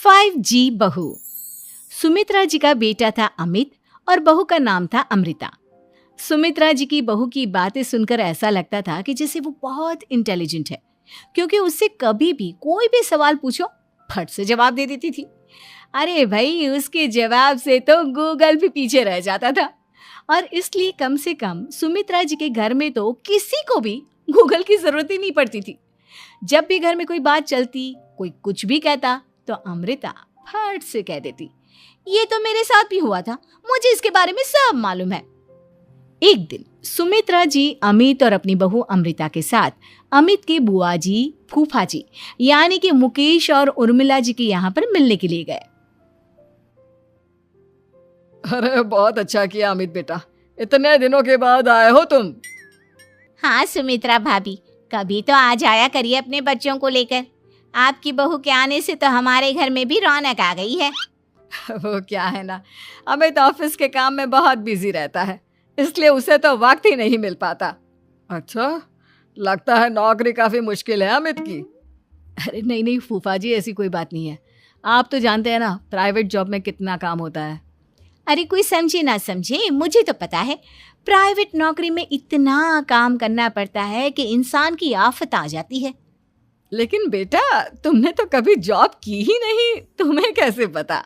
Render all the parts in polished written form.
5G बहू। सुमित्रा जी का बेटा था अमित और बहू का नाम था अमृता। सुमित्रा जी की बहू की बातें सुनकर ऐसा लगता था कि जैसे वो बहुत इंटेलिजेंट है, क्योंकि उससे कभी भी कोई भी सवाल पूछो फट से जवाब दे देती थी। अरे भाई, उसके जवाब से तो गूगल भी पीछे रह जाता था। और इसलिए कम से कम सुमित्रा जी के घर में तो किसी को भी गूगल की जरूरत ही नहीं पड़ती थी। जब भी घर में कोई बात चलती, कोई कुछ भी कहता, तो अमृता फट से कह देती, ये तो मेरे साथ भी हुआ था, मुझे इसके बारे में सब मालूम है। एक दिन सुमित्रा जी अमित और अपनी बहू अमृता के साथ अमित के बुआ जी, फूफा जी यानी कि मुकेश और उर्मिला जी के यहाँ पर मिलने के लिए गए। अरे बहुत अच्छा किया अमित बेटा, इतने दिनों के बाद आए हो तुम। हाँ सुमित्रा भाभी, कभी तो आ जाया करिए अपने बच्चों को लेकर। आपकी बहू के आने से तो हमारे घर में भी रौनक आ गई है। वो क्या है ना, अमित ऑफिस के काम में बहुत बिजी रहता है, इसलिए उसे तो वक्त ही नहीं मिल पाता। अच्छा, लगता है नौकरी काफी मुश्किल है अमित की। अरे नहीं फूफा जी, ऐसी कोई बात नहीं है। आप तो जानते हैं ना प्राइवेट जॉब में कितना काम होता है। अरे कोई समझे ना समझे, मुझे तो पता है प्राइवेट नौकरी में इतना काम करना पड़ता है कि इंसान की आफत आ जाती है। लेकिन बेटा, तुमने तो कभी जॉब की ही नहीं, तुम्हें कैसे पता?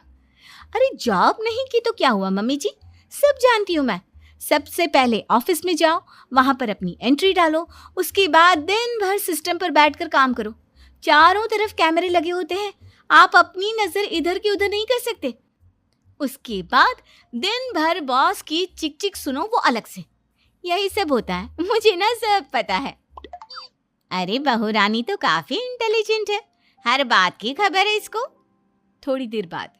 अरे जॉब नहीं की तो क्या हुआ मम्मी जी, सब जानती हूँ मैं। सबसे पहले ऑफिस में जाओ, वहां पर अपनी एंट्री डालो, उसके बाद दिन भर सिस्टम पर बैठकर काम करो। चारों तरफ कैमरे लगे होते हैं, आप अपनी नजर इधर की उधर नहीं कर सकते। उसके बाद दिन भर बॉस की चिक चिक सुनो, वो अलग से। यही सब होता है, मुझे ना सब पता है। अरे बहू रानी तो काफी इंटेलिजेंट है, हर बात की खबर है इसको। थोड़ी देर बाद,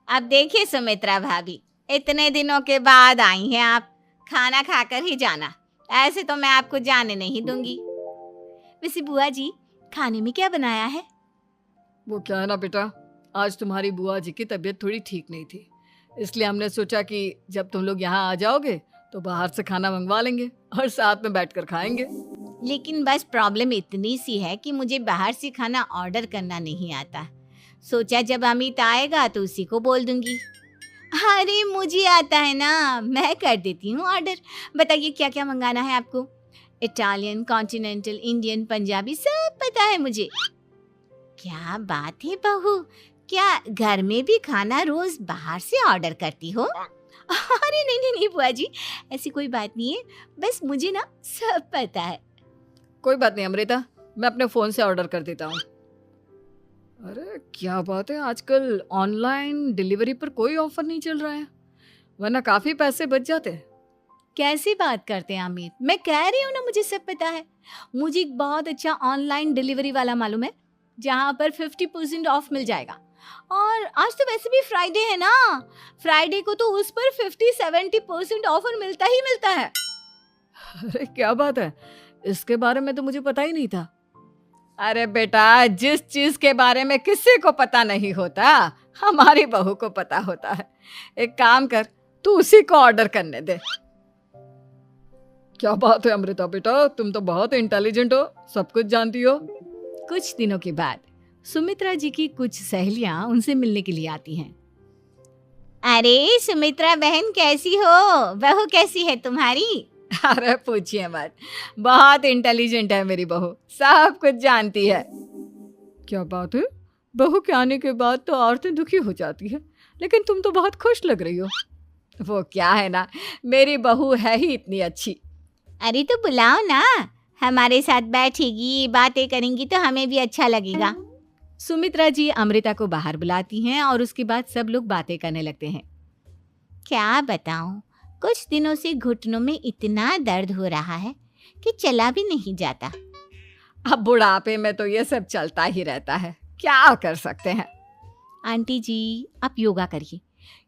अब देखिए सुमित्रा भाभी, इतने दिनों के बाद आई हैं आप, खाना खाकर ही जाना, ऐसे तो मैं आपको जाने नहीं दूंगी। वैसे बुआ जी, खाने में क्या बनाया है? वो क्या है ना बेटा, आज तुम्हारी बुआ जी की तबीयत थोड़ी ठीक नहीं थी, इसलिए हमने सोचा कि जब तुम लोग यहाँ आ जाओगे तो बाहर से खाना मंगवा लेंगे और साथ में बैठकर खाएंगे। लेकिन बस प्रॉब्लम इतनी सी है कि मुझे बाहर से खाना ऑर्डर करना नहीं आता। सोचा जब अमित आएगा तो उसी को बोल दूंगी। अरे मुझे आता है ना, मैं कर देती हूँ ऑर्डर। बताइए क्या क्या मंगाना है आपको? इटालियन, कॉन्टिनेंटल, इंडियन, पंजाबी, सब पता है मुझे। क्या बात है बहू, क्या घर में भी खाना रोज बाहर से ऑर्डर करती हो? अरे नहीं बुआ जी, ऐसी कोई बात नहीं है, बस मुझे ना सब पता है। कोई बात नहीं अमृता, मैं अपने फोन से ऑर्डर कर देता हूँ। अरे क्या बात है, आजकल ऑनलाइन डिलीवरी पर कोई ऑफर नहीं चल रहा है, वरना काफी पैसे बच जाते हैं। कैसी बात करते हैं अमित, मैं कह रही हूँ ना मुझे सब पता है। मुझे एक बहुत अच्छा ऑनलाइन डिलीवरी वाला मालूम है, जहाँ पर 50% ऑफ मिल जाएगा। और आज तो वैसे भी फ्राइडे है ना, फ्राइडे को तो उस पर 50-70% ऑफर मिलता ही मिलता है। अरे क्या बात है, इसके बारे में तो मुझे पता ही नहीं था। अरे बेटा, जिस चीज के बारे में किसी को पता नहीं होता, हमारी बहू को पता होता है। एक काम कर, तू उसी को ऑर्डर करने दे। क्या बात है अमृता बेटा, तुम तो बहुत इंटेलिजेंट हो, सब कुछ जानती हो। कुछ दिनों के बाद सुमित्रा जी की कुछ सहेलियां उनसे मिलने के लिए आती हैं। अरे सुमित्रा बहन कैसी हो, बहू कैसी है तुम्हारी? अरे पूछिए मत, बहुत इंटेलिजेंट है मेरी बहू, सब कुछ जानती है। क्या बात है, बहू के आने के बाद तो औरतें दुखी हो जाती है, लेकिन तुम तो बहुत खुश लग रही हो। वो क्या है ना, मेरी बहू है ही इतनी अच्छी। अरे तो बुलाओ ना, हमारे साथ बैठेगी, बातें करेंगी तो हमें भी अच्छा लगेगा। सुमित्रा जी अमृता को बाहर बुलाती हैं और उसके बाद सब लोग बातें करने लगते हैं। क्या बताऊं, कुछ दिनों से घुटनों में इतना दर्द हो रहा है कि चला भी नहीं जाता। अब बुढ़ापे में तो ये सब चलता ही रहता है, क्या कर सकते हैं। आंटी जी, आप योगा करिए,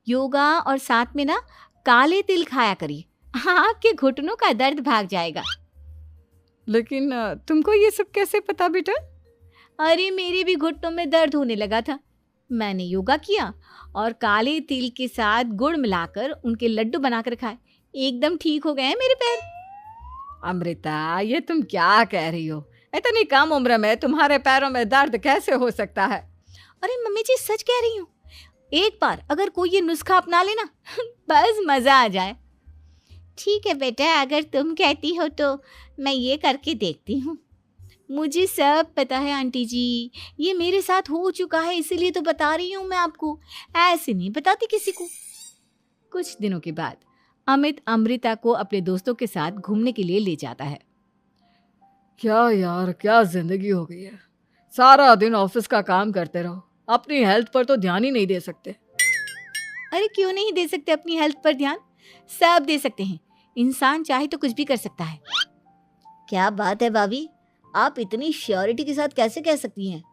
योगा और साथ में ना काले तिल खाया करिए, आपके घुटनों का दर्द भाग जाएगा। लेकिन तुमको ये सब कैसे पता बेटा? अरे मेरे भी घुटनों में दर्द होने लगा था, मैंने योगा किया और काले तिल के साथ गुड़ मिलाकर उनके लड्डू बनाकर खाए, एकदम ठीक हो गए हैं मेरे पैर। अमृता, ये तुम क्या कह रही हो? इतनी कम उम्र में तुम्हारे पैरों में दर्द कैसे हो सकता है? अरे मम्मी जी सच कह रही हूँ, एक बार अगर कोई ये नुस्खा अपना लेना बस मज़ा आ जाए। ठीक है बेटा, अगर तुम कहती हो तो मैं ये करके देखती हूँ। मुझे सब पता है आंटी जी, ये मेरे साथ हो चुका है, इसीलिए तो बता रही हूँ मैं आपको, ऐसे नहीं बताती किसी को। कुछ दिनों के बाद अमित अमृता को अपने दोस्तों के साथ घूमने के लिए ले जाता है। क्या यार, क्या जिंदगी हो गई है। सारा दिन ऑफिस का काम करते रहो, अपनी हेल्थ पर तो ध्यान ही नहीं दे सकते। अरे क्यों नहीं दे सकते अपनी हेल्थ पर ध्यान? सब दे सकते हैं, इंसान चाहे तो कुछ भी कर सकता है। क्या बात है भाभी, आप इतनी श्योरिटी के साथ कैसे कह सकती हैं?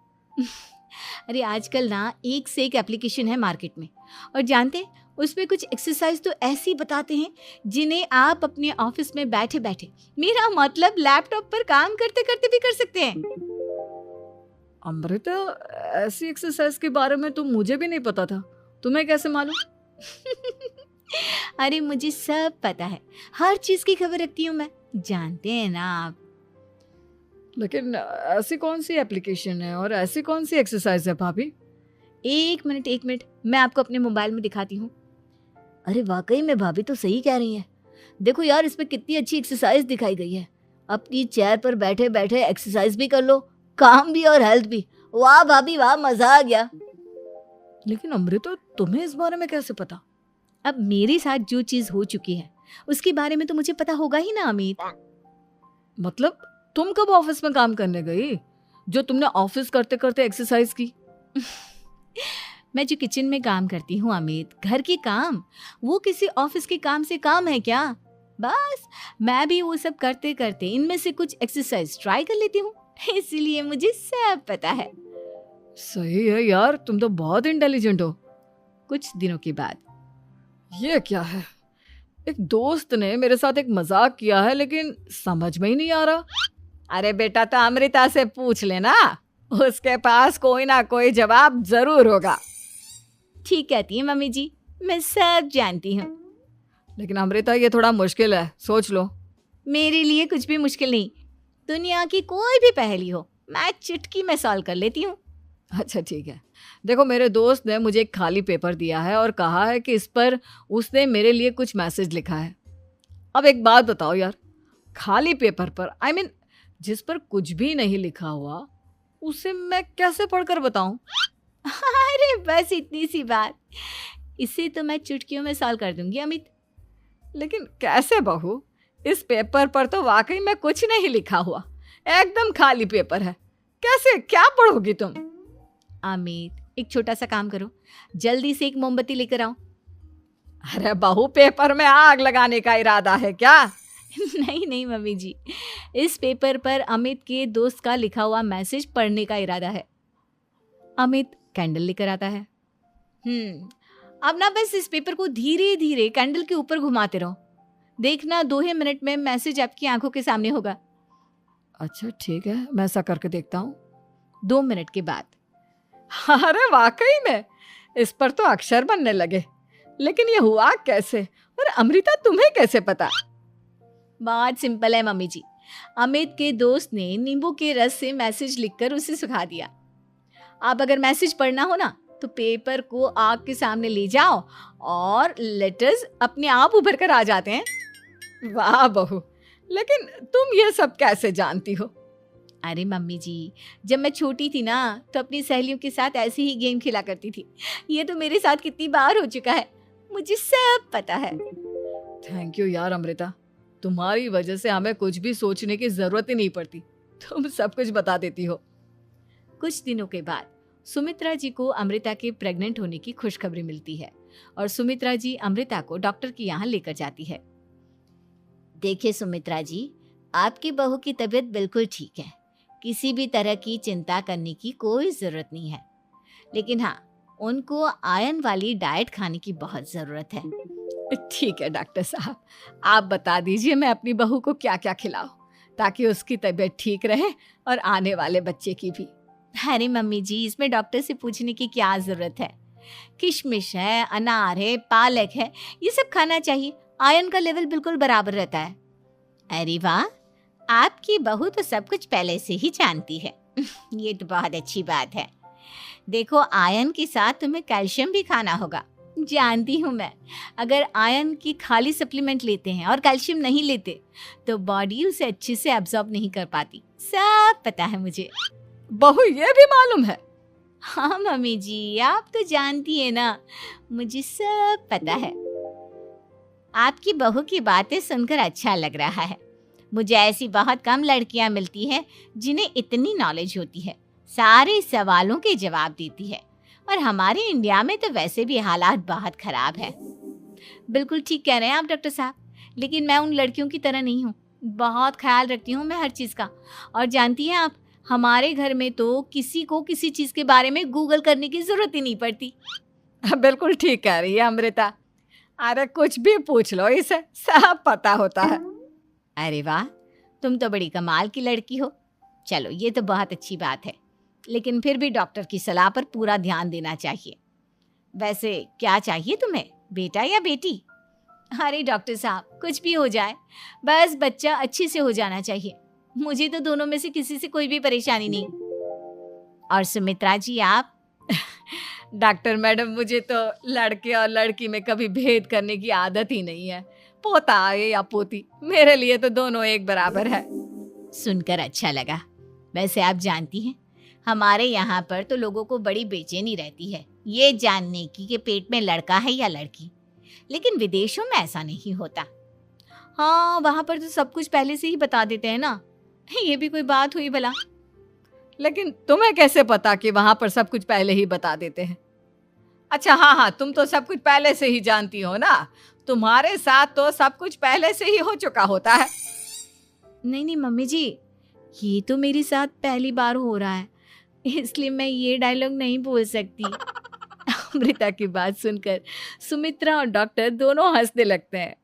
अरे आजकल ना एक से एक एप्लीकेशन है मार्केट में, और जानते हैं उसमें कुछ एक्सरसाइज तो ऐसी बताते हैं जिन्हें आप अपने ऑफिस में बैठे बैठे, मेरा मतलब लैपटॉप पर काम करते करते भी कर सकते हैं। अमृता, ऐसी एक्सरसाइज के बारे में तो मुझे भी नहीं पता था, तुम्हें कैसे मालूम? अरे मुझे सब पता है, हर चीज की खबर रखती हूँ मैं, जानते हैं ना आप। लेकिन ऐसी कौन सी एप्लीकेशन है और ऐसी कौन सी एक्सरसाइज है भाभी? एक मिनट, मैं आपको अपने मोबाइल में दिखाती हूँ। अरे वाकई में भाभी तो सही कह रही हैं। देखो यार, इसमें कितनी अच्छी एक्सरसाइज दिखाई गई है। अपनी चेयर पर बैठे बैठे एक्सरसाइज भी कर लो, काम भी और हेल्थ भी। वाह भाभी वाह, मजा आ गया। लेकिन अमृता, तुम्हें इस बारे में कैसे पता? अब मेरे साथ जो चीज हो चुकी है उसके बारे में तो मुझे पता होगा ही ना अमित। मतलब तुम कब ऑफिस में काम करने गई जो तुमने ऑफिस करते करते एक्सरसाइज की? मैं जो किचन में काम करती हूँ अमित, घर के काम, वो किसी ऑफिस के काम से काम है क्या? बस मैं भी वो सब करते करते इनमें से कुछ एक्सरसाइज ट्राई कर लेती हूँ, इसीलिए मुझे सब पता है। सही है यार, तुम तो बहुत इंटेलिजेंट हो। कुछ दिनों के बाद ये क्या है, एक दोस्त ने मेरे साथ एक मजाक किया है लेकिन समझ में ही नहीं आ रहा। अरे बेटा, तो अमृता से पूछ लेना, उसके पास कोई ना कोई जवाब जरूर होगा। ठीक कहती है मम्मी जी, मैं सब जानती हूँ। लेकिन अमृता, ये थोड़ा मुश्किल है, सोच लो। मेरे लिए कुछ भी मुश्किल नहीं, दुनिया की कोई भी पहेली हो मैं चुटकी में सॉल्व कर लेती हूँ। अच्छा ठीक है, देखो मेरे दोस्त ने मुझे एक खाली पेपर दिया है और कहा है कि इस पर उसने मेरे लिए कुछ मैसेज लिखा है। अब एक बात बताओ यार, खाली पेपर पर, आई मीन जिस पर कुछ भी नहीं लिखा हुआ, उसे मैं कैसे पढ़कर बताऊं? अरे बस इतनी सी बात, इसे तो मैं चुटकियों में सॉल्व कर दूंगी अमित। लेकिन कैसे बहू, इस पेपर पर तो वाकई में कुछ नहीं लिखा हुआ, एकदम खाली पेपर है, कैसे, क्या पढ़ोगी तुम? अमित, एक छोटा सा काम करो, जल्दी से एक मोमबत्ती लेकर आओ। अरे बहू, पेपर में आग लगाने का इरादा है क्या? नहीं मम्मी जी, इस पेपर पर अमित के दोस्त का लिखा हुआ मैसेज पढ़ने का इरादा है। अमित कैंडल लेकर आता है। अब ना बस इस पेपर को धीरे धीरे कैंडल के ऊपर घुमाते रहो, देखना 2 ही मिनट में मैसेज आपकी आंखों के सामने होगा। अच्छा ठीक है, मैं ऐसा करके देखता हूँ। 2 मिनट के बाद, अरे वाकई में इस पर तो अक्षर बनने लगे, लेकिन ये हुआ कैसे? और अमृता, तुम्हें कैसे पता? बहुत सिंपल है मम्मी जी, अमित के दोस्त ने नींबू के रस से मैसेज लिखकर उसे सुखा दिया। अब अगर मैसेज पढ़ना हो ना तो पेपर को आग के सामने ले जाओ और लेटर्स अपने आप उभर कर आ जाते हैं। वाह बहू, लेकिन तुम ये सब कैसे जानती हो? अरे मम्मी जी, जब मैं छोटी थी ना तो अपनी सहेलियों के साथ ऐसे ही गेम खेला करती थी। ये तो मेरे साथ कितनी बार हो चुका है, मुझे सब पता है। थैंक यू यार अमृता, तुम्हारी वजह से हमें कुछ भी सोचने की जरूरत ही नहीं पड़ती, तुम सब कुछ बता देती हो। कुछ दिनों के बाद सुमित्रा जी को अमृता के प्रेग्नेंट होने की खुशखबरी मिलती है और सुमित्रा जी अमृता को डॉक्टर के यहाँ लेकर जाती है। देखिए सुमित्रा जी, आपकी बहू की तबीयत बिल्कुल ठीक है, किसी भी तरह की चिंता करने की कोई ज़रूरत नहीं है, लेकिन हाँ, उनको आयरन वाली डाइट खाने की बहुत ज़रूरत है। ठीक है डॉक्टर साहब, आप बता दीजिए मैं अपनी बहू को क्या क्या खिलाऊं ताकि उसकी तबीयत ठीक रहे और आने वाले बच्चे की भी। अरे मम्मी जी, इसमें डॉक्टर से पूछने की क्या ज़रूरत है, किशमिश है, अनार है, पालक है, ये सब खाना चाहिए, आयरन का लेवल बिल्कुल बराबर रहता है। अरे वाह, आपकी बहू तो सब कुछ पहले से ही जानती है। ये तो बहुत अच्छी बात है। देखो, आयरन के साथ तुम्हें कैल्शियम भी खाना होगा। जानती हूँ मैं, अगर आयरन की खाली सप्लीमेंट लेते हैं और कैल्शियम नहीं लेते तो बॉडी उसे अच्छे से एब्जॉर्ब नहीं कर पाती। सब पता है मुझे। बहू ये भी मालूम है? हाँ मम्मी जी, आप तो जानती है ना, मुझे सब पता है। आपकी बहू की बातें सुनकर अच्छा लग रहा है। मुझे ऐसी बहुत कम लड़कियां मिलती हैं जिन्हें इतनी नॉलेज होती है, सारे सवालों के जवाब देती है। और हमारे इंडिया में तो वैसे भी हालात बहुत खराब है। बिल्कुल ठीक कह रहे हैं आप डॉक्टर साहब, लेकिन मैं उन लड़कियों की तरह नहीं हूँ। बहुत ख्याल रखती हूँ मैं हर चीज़ का। और जानती हैं आप, हमारे घर में तो किसी को किसी चीज़ के बारे में गूगल करने की ज़रूरत ही नहीं पड़ती। बिल्कुल ठीक कह रही है अमृता। अरे कुछ भी पूछ लो इसे, सब पता होता है। अरे वाह, तुम तो बड़ी कमाल की लड़की हो। चलो, ये तो बहुत अच्छी बात है, लेकिन फिर भी डॉक्टर की सलाह पर पूरा ध्यान देना चाहिए। वैसे क्या चाहिए तुम्हें, बेटा या बेटी? अरे डॉक्टर साहब, कुछ भी हो जाए, बस बच्चा अच्छे से हो जाना चाहिए। मुझे तो दोनों में से किसी से कोई भी परेशानी नहीं। और सुमित्रा जी, आप? डॉक्टर मैडम, मुझे तो लड़के और लड़की में कभी भेद करने की आदत ही नहीं है। पोता आए या पोती, मेरे लिए तो दोनों एक बराबर है। सुनकर अच्छा लगा। वैसे आप जानती हैं, हमारे यहाँ पर तो लोगों को बड़ी बेचैनी रहती है ये जानने की कि पेट में लड़का है या लड़की, लेकिन विदेशों में ऐसा नहीं होता। हाँ, वहाँ पर तो सब कुछ पहले से ही बता देते हैं ना। ये भी कोई बात हुई भला? लेकिन तुम्हें कैसे पता कि वहां पर सब कुछ पहले ही बता देते हैं? अच्छा हाँ, तुम तो सब कुछ पहले से ही जानती हो ना। तुम्हारे साथ तो सब कुछ पहले से ही हो चुका होता है। नहीं मम्मी जी, ये तो मेरे साथ पहली बार हो रहा है, इसलिए मैं ये डायलॉग नहीं बोल सकती। अमृता की बात सुनकर सुमित्रा और डॉक्टर दोनों हंसने लगते हैं।